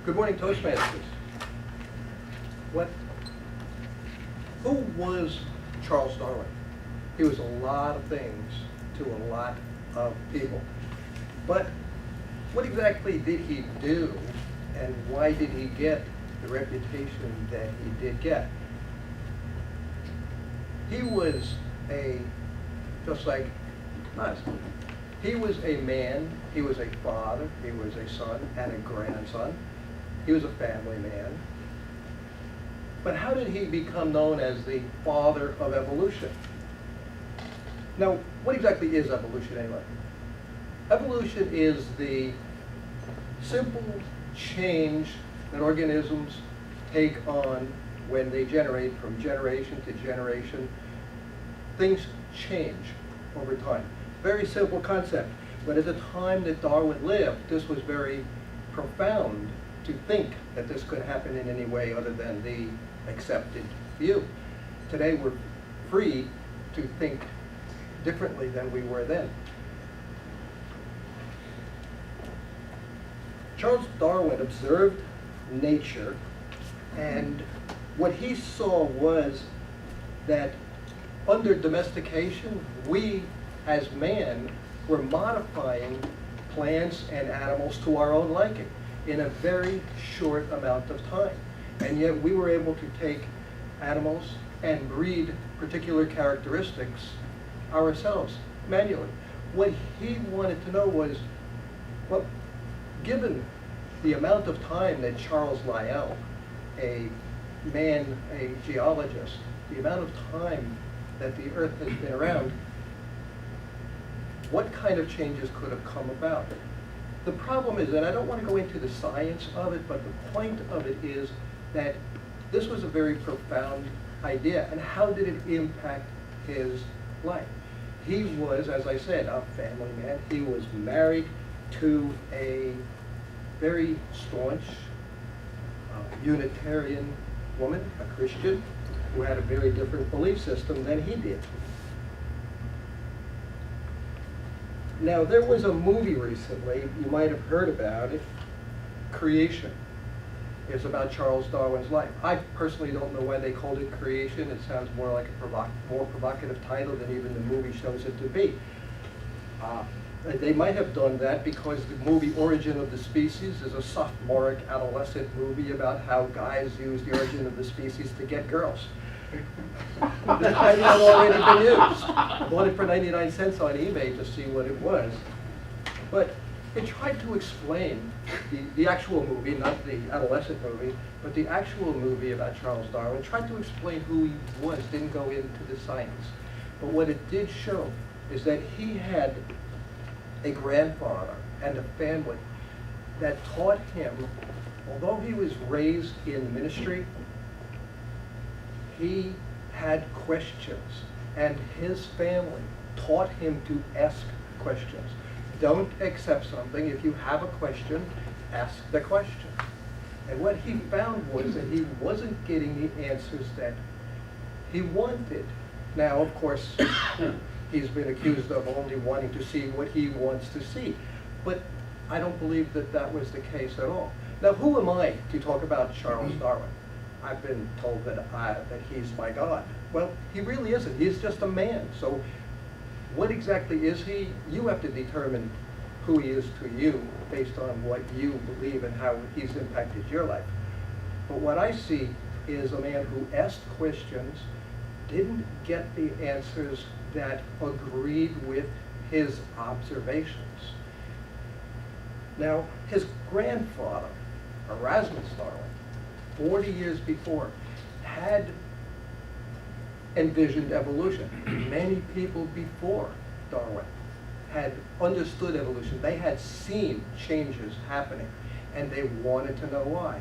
Good morning, Toastmasters. Who was Charles Darwin? He was a lot of things to a lot of people. But what exactly did he do, and why did he get the reputation that he did get? He was just like us. He was a man, he was a father, he was a son and a grandson. He was a family man. But how did he become known as the father of evolution? Now, what exactly is evolution anyway? Evolution is the simple change that organisms take on when they generate from generation to generation. Things change over time. Very simple concept. But at the time that Darwin lived, this was very profound to think that this could happen in any way other than the accepted view. Today we're free to think differently than we were then. Charles Darwin observed nature, and what he saw was that under domestication, we as man were modifying plants and animals to our own liking in a very short amount of time. And yet we were able to take animals and breed particular characteristics ourselves, manually. What he wanted to know was, well, given the amount of time that Charles Lyell, a geologist, the amount of time that the Earth has been around, what kind of changes could have come about? The problem is, and I don't want to go into the science of it, but the point of it is that this was a very profound idea. And how did it impact his life? He was, as I said, a family man. He was married to a very staunch Unitarian woman, a Christian, who had a very different belief system than he did. Now, there was a movie recently, you might have heard about it, Creation. It's about Charles Darwin's life. I personally don't know why they called it Creation. It sounds more like a more provocative title than even the movie shows it to be. They might have done that because the movie Origin of the Species is a sophomoric adolescent movie about how guys use the origin of the species to get girls. The title had already been used. I bought it for 99 cents on eBay to see what it was. But it tried to explain the actual movie, not the adolescent movie, but the actual movie about Charles Darwin, tried to explain who he was, didn't go into the science. But what it did show is that he had a grandfather and a family that taught him, although he was raised in ministry, he had questions, and his family taught him to ask questions. Don't accept something. If you have a question, ask the question. And what he found was that he wasn't getting the answers that he wanted. Now, of course, he's been accused of only wanting to see what he wants to see. But I don't believe that that was the case at all. Now, who am I to talk about Charles Darwin? I've been told that he's my God. Well, he really isn't. He's just a man. So what exactly is he? You have to determine who he is to you based on what you believe and how he's impacted your life. But what I see is a man who asked questions, didn't get the answers that agreed with his observations. Now, his grandfather, Erasmus Darwin, 40 years before, had envisioned evolution. Many people before Darwin had understood evolution. They had seen changes happening, and they wanted to know why.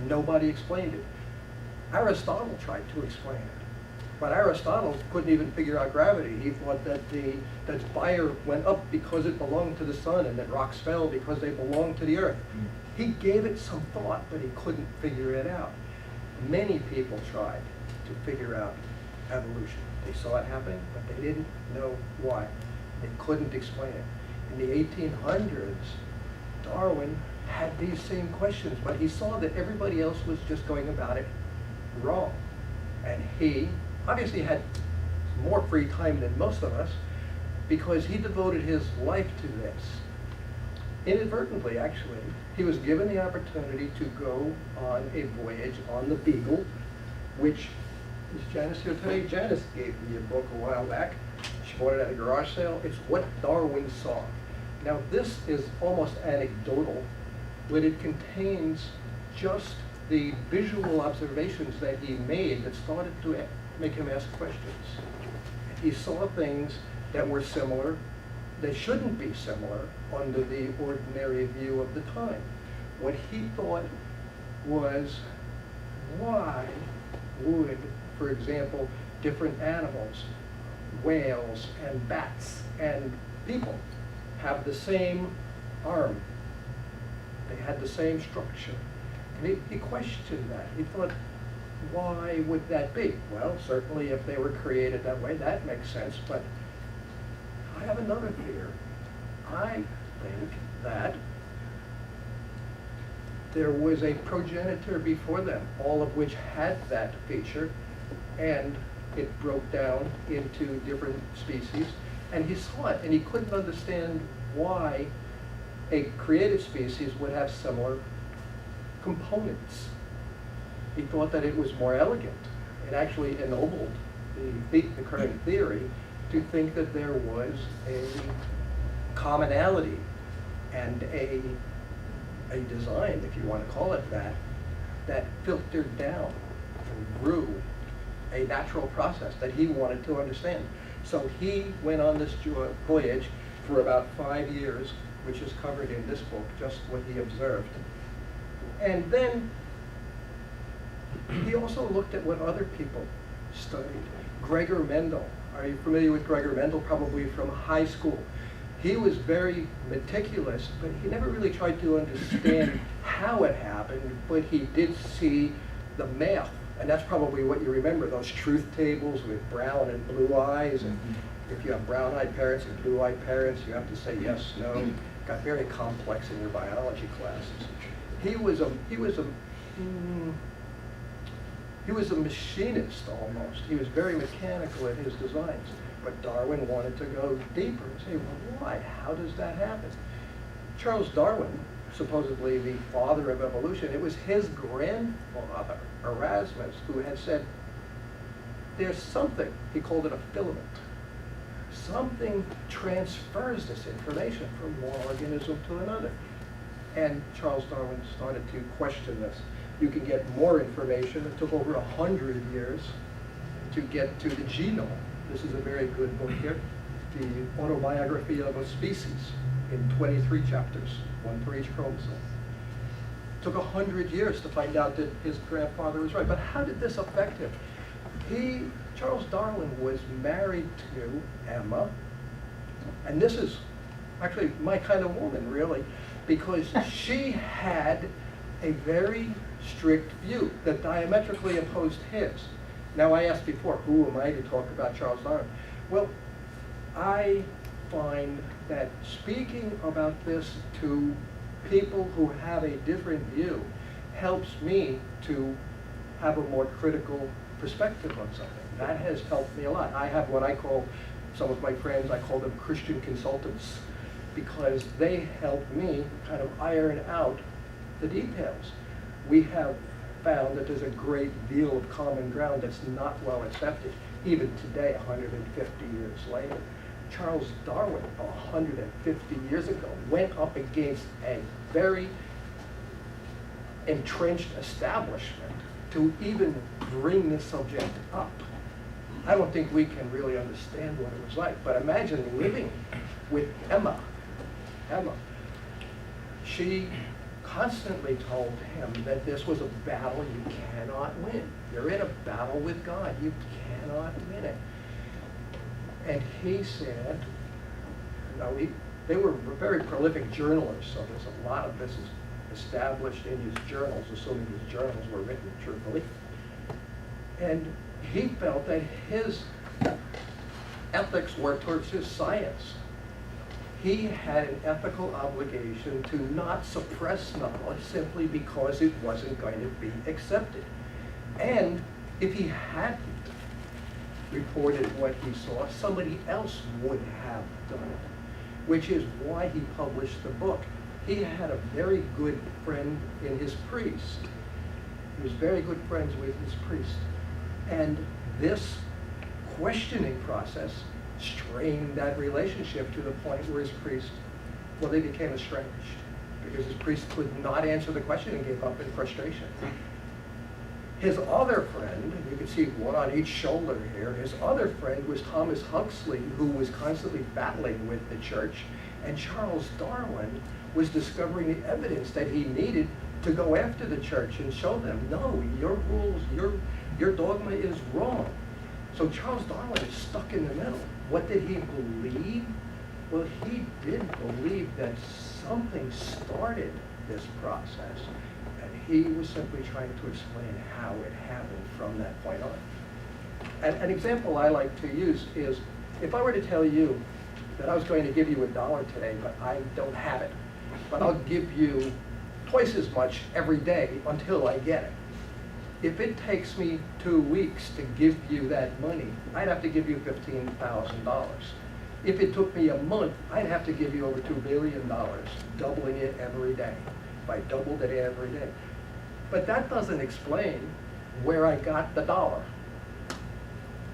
Nobody explained it. Aristotle tried to explain it, but Aristotle couldn't even figure out gravity. He thought that that fire went up because it belonged to the sun, and that rocks fell because they belonged to the earth. He gave it some thought, but he couldn't figure it out. Many people tried to figure out evolution. They saw it happening, but they didn't know why. They couldn't explain it. In the 1800s, Darwin had these same questions, but he saw that everybody else was just going about it wrong. And he obviously had more free time than most of us because he devoted his life to this. Inadvertently, actually, he was given the opportunity to go on a voyage on the Beagle, which is Janice here today. Janice gave me a book a while back. She bought it at a garage sale. It's What Darwin Saw. Now, this is almost anecdotal, but it contains just the visual observations that he made that started to make him ask questions. He saw things that were similar, that shouldn't be similar under the ordinary view of the time. What he thought was, why would, for example, different animals, whales and bats and people, have the same arm? They had the same structure. And he questioned that. He thought, why would that be? Well, certainly if they were created that way, that makes sense, but I have another fear. I think that there was a progenitor before them, all of which had that feature, and it broke down into different species, and he saw it, and he couldn't understand why a created species would have similar components. He thought that it was more elegant. It actually ennobled the current theory to think that there was a commonality and a design, if you want to call it that, that filtered down and grew a natural process that he wanted to understand. So he went on this voyage for about 5 years, which is covered in this book, just what he observed. And then he also looked at what other people studied. Gregor Mendel. Are you familiar with Gregor Mendel? Probably from high school. He was very meticulous, but he never really tried to understand how it happened, but he did see the math. And that's probably what you remember, those truth tables with brown and blue eyes. And if you have brown-eyed parents and blue-eyed parents, you have to say yes, no. It got very complex in your biology classes. He was a machinist almost. He was very mechanical in his designs. But Darwin wanted to go deeper and say, well, why? How does that happen? Charles Darwin, supposedly the father of evolution, it was his grandfather, Erasmus, who had said, there's something, he called it a filament. Something transfers this information from one organism to another. And Charles Darwin started to question this. You can get more information. It took over 100 years to get to the genome. This is a very good book here, The Autobiography of a Species, in 23 chapters, one for each chromosome. It took 100 years to find out that his grandfather was right. But how did this affect him? Charles Darwin was married to Emma, and this is actually my kind of woman, really, because she had a very strict view that diametrically opposed his. Now, I asked before, who am I to talk about Charles Darwin? Well, I find that speaking about this to people who have a different view helps me to have a more critical perspective on something. That has helped me a lot. I have what I call, some of my friends, I call them Christian consultants, because they help me kind of iron out the details. We have found that there's a great deal of common ground that's not well accepted, even today, 150 years later. Charles Darwin, 150 years ago, went up against a very entrenched establishment to even bring this subject up. I don't think we can really understand what it was like, but imagine living with Emma. She constantly told him that this was a battle you cannot win. You're in a battle with God. You cannot win it. And he said, they were very prolific journalists, so there's a lot of this is established in his journals, assuming his journals were written truthfully. And he felt that his ethics were towards his science. he had an ethical obligation to not suppress knowledge simply because it wasn't going to be accepted. And if he hadn't reported what he saw, somebody else would have done it, which is why he published the book. He had a very good friend in his priest. He was very good friends with his priest. And this questioning process strained that relationship to the point where his priest, well, they became estranged because his priest could not answer the question and gave up in frustration. His other friend, you can see one on each shoulder here, his other friend was Thomas Huxley, who was constantly battling with the church, and Charles Darwin was discovering the evidence that he needed to go after the church and show them, no, your rules, your dogma is wrong. So Charles Darwin is stuck in the middle. What did he believe? Well, he did believe that something started this process, and he was simply trying to explain how it happened from that point on. And an example I like to use is, if I were to tell you that I was going to give you $1 today, but I don't have it, but I'll give you twice as much every day until I get it. If it takes me 2 weeks to give you that money, I'd have to give you $15,000. If it took me a month, I'd have to give you over $2 billion, doubling it every day. If I doubled it every day. But that doesn't explain where I got the dollar.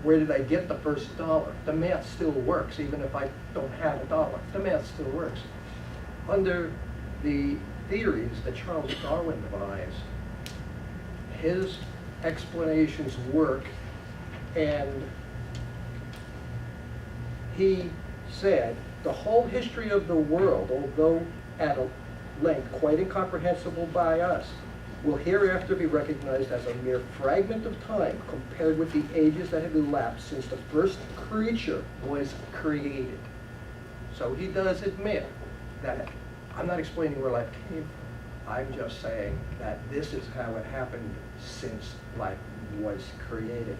Where did I get the first dollar? The math still works, even if I don't have a dollar. The math still works. Under the theories that Charles Darwin devised, his explanations work, and he said the whole history of the world, although at a length quite incomprehensible by us, will hereafter be recognized as a mere fragment of time compared with the ages that have elapsed since the first creature was created. So he does admit that I'm not explaining where life came from. I'm just saying that this is how it happened since life was created.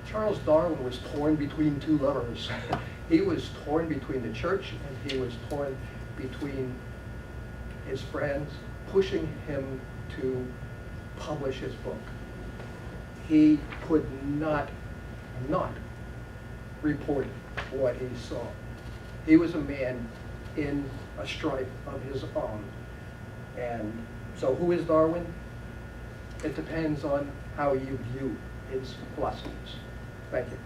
Charles Darwin was torn between two lovers. He was torn between the church, and he was torn between his friends pushing him to publish his book. He could not report what he saw. He was a man in a strife of his own. And so who is Darwin? It depends on how you view his philosophies. Thank you.